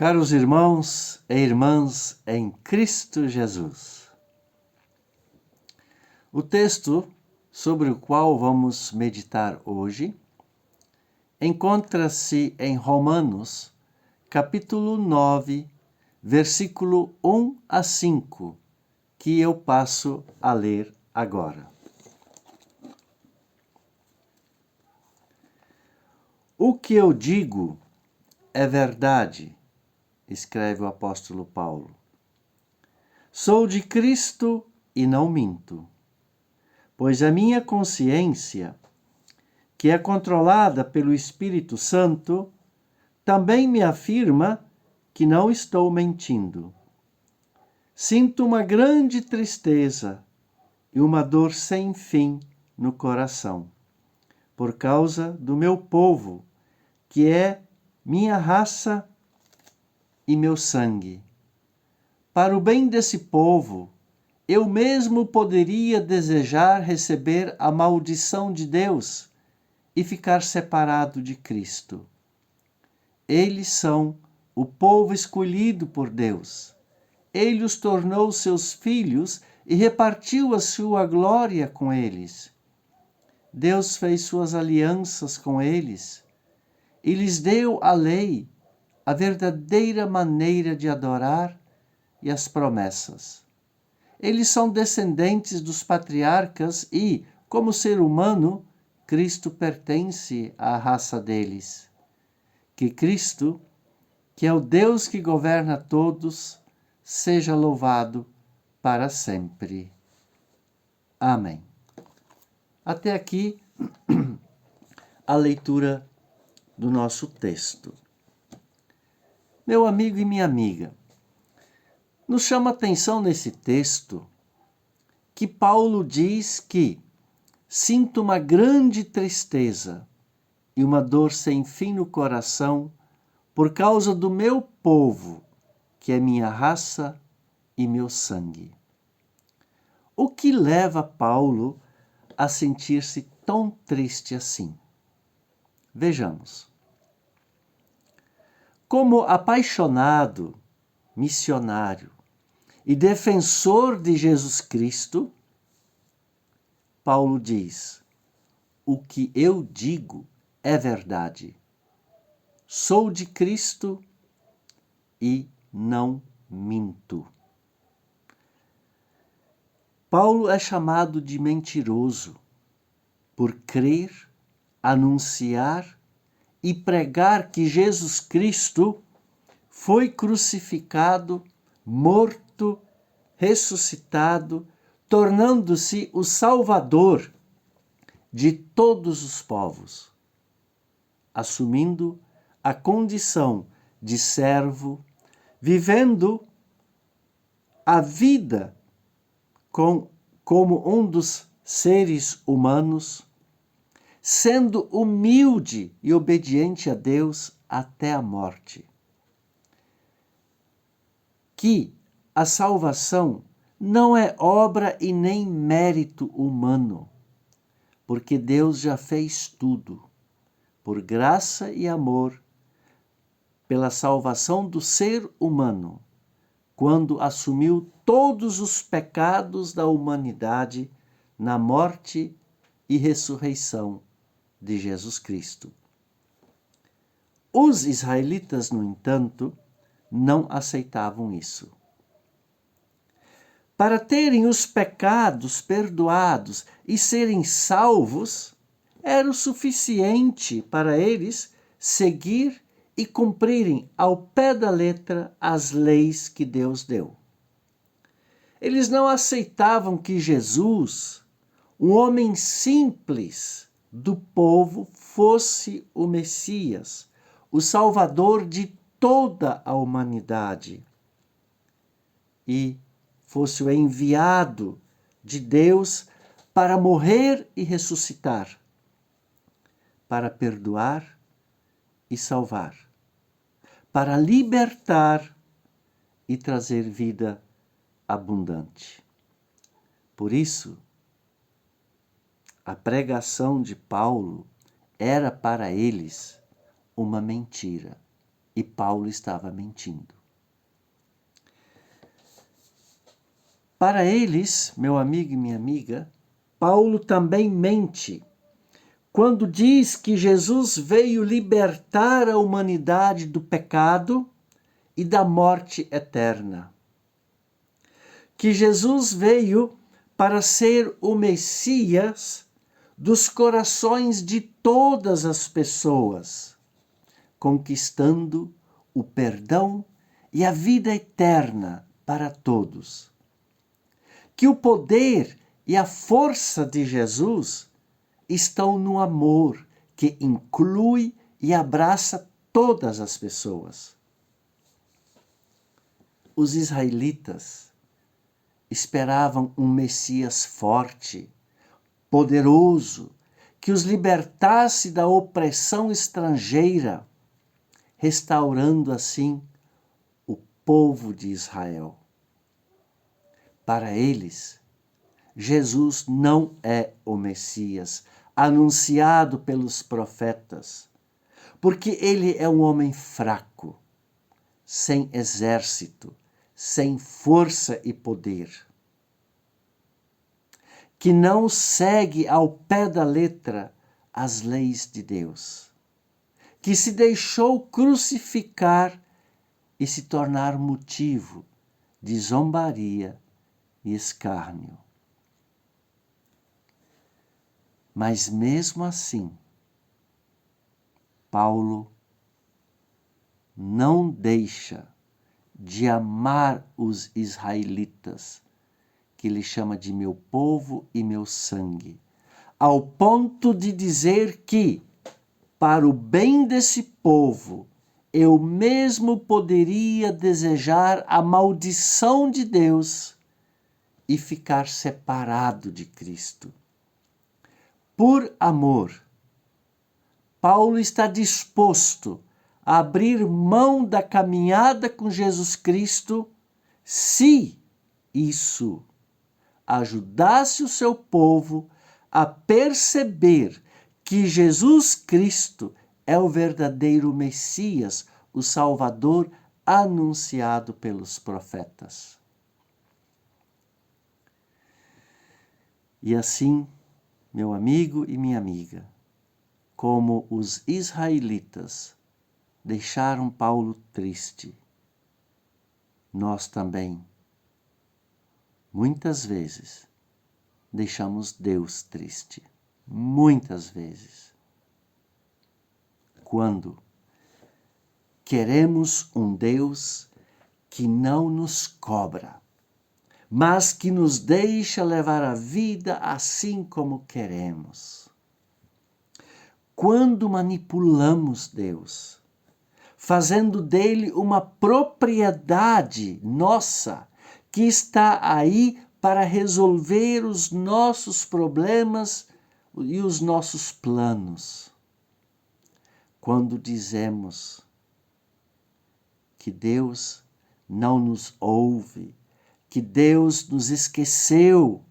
Caros irmãos e irmãs em Cristo Jesus, o texto sobre o qual vamos meditar hoje encontra-se em Romanos, capítulo 9, versículo 1 a 5, que eu passo a ler agora. O que eu digo é verdade, escreve o apóstolo Paulo. Sou de Cristo e não minto, pois a minha consciência, que é controlada pelo Espírito Santo, também me afirma que não estou mentindo. Sinto uma grande tristeza e uma dor sem fim no coração, por causa do meu povo, que é minha raça e meu sangue. Para o bem desse povo, eu mesmo poderia desejar receber a maldição de Deus e ficar separado de Cristo. Eles são o povo escolhido por Deus. Ele os tornou seus filhos e repartiu a sua glória com eles. Deus fez suas alianças com eles e lhes deu a lei, a verdadeira maneira de adorar e as promessas. Eles são descendentes dos patriarcas e, como ser humano, Cristo pertence à raça deles. Que Cristo, que é o Deus que governa todos, seja louvado para sempre. Amém. Até aqui a leitura do nosso texto. Meu amigo e minha amiga, nos chama a atenção nesse texto que Paulo diz que sinto uma grande tristeza e uma dor sem fim no coração por causa do meu povo, que é minha raça e meu sangue. O que leva Paulo a sentir-se tão triste assim? Vejamos. Como apaixonado, missionário e defensor de Jesus Cristo, Paulo diz: o que eu digo é verdade. Sou de Cristo e não minto. Paulo é chamado de mentiroso por crer, anunciar e pregar que Jesus Cristo foi crucificado, morto, ressuscitado, tornando-se o Salvador de todos os povos, assumindo a condição de servo, vivendo a vida como um dos seres humanos, sendo humilde e obediente a Deus até a morte. Que a salvação não é obra e nem mérito humano, porque Deus já fez tudo, por graça e amor, pela salvação do ser humano, quando assumiu todos os pecados da humanidade na morte e ressurreição de Jesus Cristo. Os israelitas, no entanto, não aceitavam isso. Para terem os pecados perdoados e serem salvos, era o suficiente para eles seguir e cumprirem ao pé da letra as leis que Deus deu. Eles não aceitavam que Jesus, um homem simples do povo, fosse o Messias, o Salvador de toda a humanidade e fosse o enviado de Deus para morrer e ressuscitar, para perdoar e salvar, para libertar e trazer vida abundante. Por isso, a pregação de Paulo era para eles uma mentira. e Paulo estava mentindo. Para eles, meu amigo e minha amiga, Paulo também mente quando diz que Jesus veio libertar a humanidade do pecado e da morte eterna. Que Jesus veio para ser o Messias dos corações de todas as pessoas, conquistando o perdão e a vida eterna para todos. Que o poder e a força de Jesus estão no amor que inclui e abraça todas as pessoas. Os israelitas esperavam um Messias forte, poderoso, que os libertasse da opressão estrangeira, restaurando assim o povo de Israel. Para eles, Jesus não é o Messias anunciado pelos profetas, porque ele é um homem fraco, sem exército, sem força e poder, que não segue ao pé da letra as leis de Deus, que se deixou crucificar e se tornar motivo de zombaria e escárnio. Mas mesmo assim, Paulo não deixa de amar os israelitas, que ele chama de meu povo e meu sangue, ao ponto de dizer que, para o bem desse povo, eu mesmo poderia desejar a maldição de Deus e ficar separado de Cristo. Por amor, Paulo está disposto a abrir mão da caminhada com Jesus Cristo se isso ajudasse o seu povo a perceber que Jesus Cristo é o verdadeiro Messias, o Salvador anunciado pelos profetas. E assim, meu amigo e minha amiga, como os israelitas deixaram Paulo triste, nós também, muitas vezes, deixamos Deus triste. Muitas vezes. Quando queremos um Deus que não nos cobra, mas que nos deixa levar a vida assim como queremos. Quando manipulamos Deus, fazendo dele uma propriedade nossa, que está aí para resolver os nossos problemas e os nossos planos. Quando dizemos que Deus não nos ouve, que Deus nos esqueceu,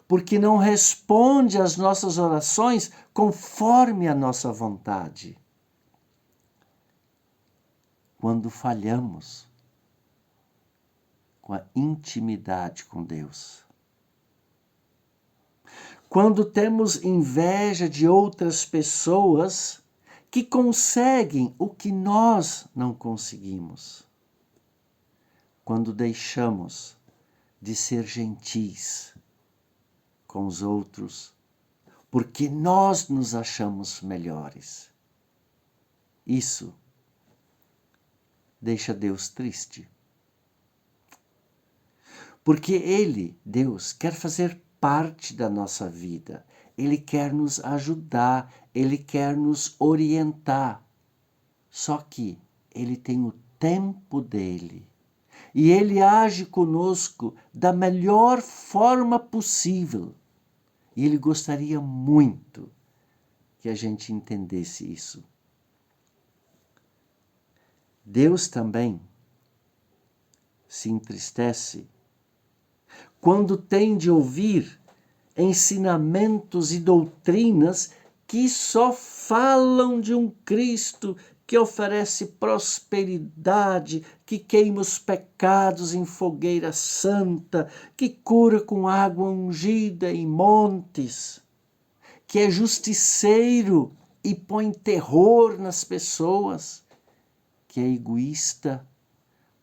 porque não responde às nossas orações conforme a nossa vontade. Quando falhamos com a intimidade com Deus. Quando temos inveja de outras pessoas que conseguem o que nós não conseguimos. Quando deixamos de ser gentis com os outros, porque nós nos achamos melhores. Isso deixa Deus triste. Porque Ele, Deus, quer fazer parte da nossa vida. Ele quer nos ajudar, Ele quer nos orientar. Só que Ele tem o tempo dele. E Ele age conosco da melhor forma possível. E Ele gostaria muito que a gente entendesse isso. Deus também se entristece quando tem de ouvir ensinamentos e doutrinas que só falam de um Cristo que oferece prosperidade, que queima os pecados em fogueira santa, que cura com água ungida em montes, que é justiceiro e põe terror nas pessoas, que é egoísta,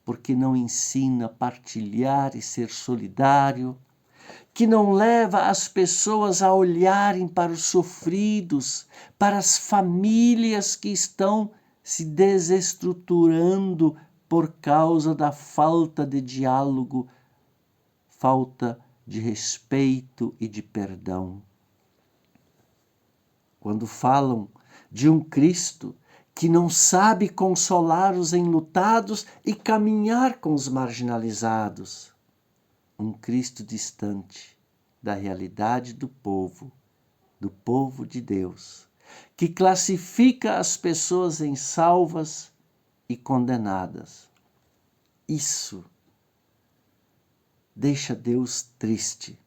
porque não ensina a partilhar e ser solidário, que não leva as pessoas a olharem para os sofridos, para as famílias que estão se desestruturando por causa da falta de diálogo, falta de respeito e de perdão. Quando falam de um Cristo que não sabe consolar os enlutados e caminhar com os marginalizados, um Cristo distante da realidade do povo de Deus, que classifica as pessoas em salvas e condenadas. Isso deixa Deus triste,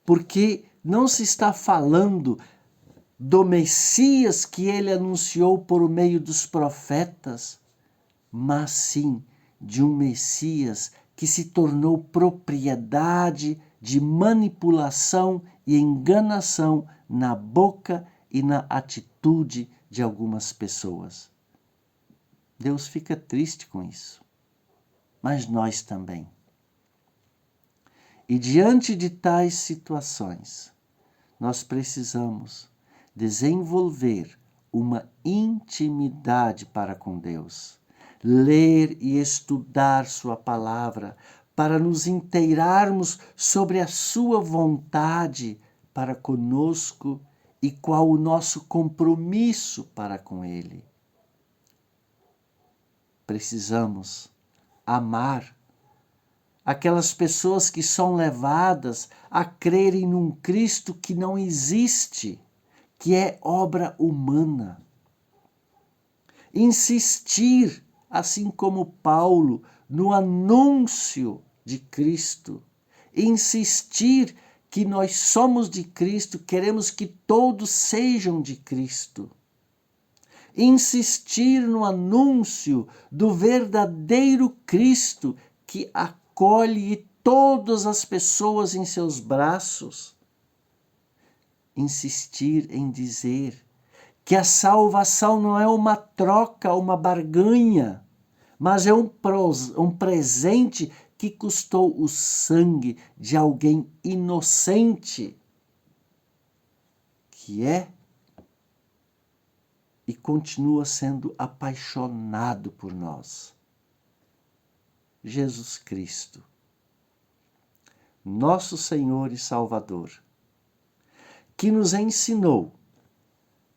porque não se está falando do Messias que ele anunciou por meio dos profetas, mas sim de um Messias que se tornou propriedade de manipulação e enganação na boca e na atitude de algumas pessoas. Deus fica triste com isso, mas nós também. E diante de tais situações, nós precisamos desenvolver uma intimidade para com Deus, ler e estudar sua palavra, para nos inteirarmos sobre a sua vontade para conosco e qual o nosso compromisso para com Ele. Precisamos amar aquelas pessoas que são levadas a crerem num Cristo que não existe, que é obra humana. Insistir, assim como Paulo, no anúncio de Cristo. Insistir que nós somos de Cristo, queremos que todos sejam de Cristo. Insistir no anúncio do verdadeiro Cristo que acolhe todas as pessoas em seus braços. Insistir em dizer que a salvação não é uma troca, uma barganha, mas é um presente que custou o sangue de alguém inocente, que é e continua sendo apaixonado por nós. Jesus Cristo, nosso Senhor e Salvador, que nos ensinou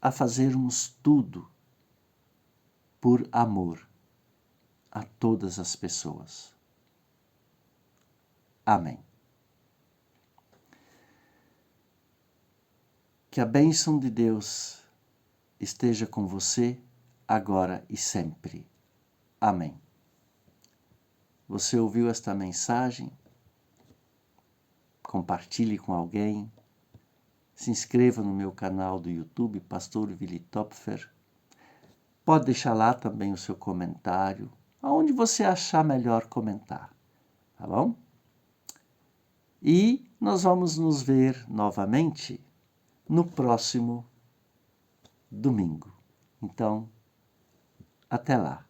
a fazermos tudo por amor a todas as pessoas. Amém. Que a bênção de Deus esteja com você agora e sempre. Amém. Você ouviu esta mensagem? Compartilhe com alguém. Se inscreva no meu canal do YouTube, Pastor Willi Topfer. Pode deixar lá também o seu comentário, aonde você achar melhor comentar, tá bom? E nós vamos nos ver novamente no próximo domingo. Então, até lá.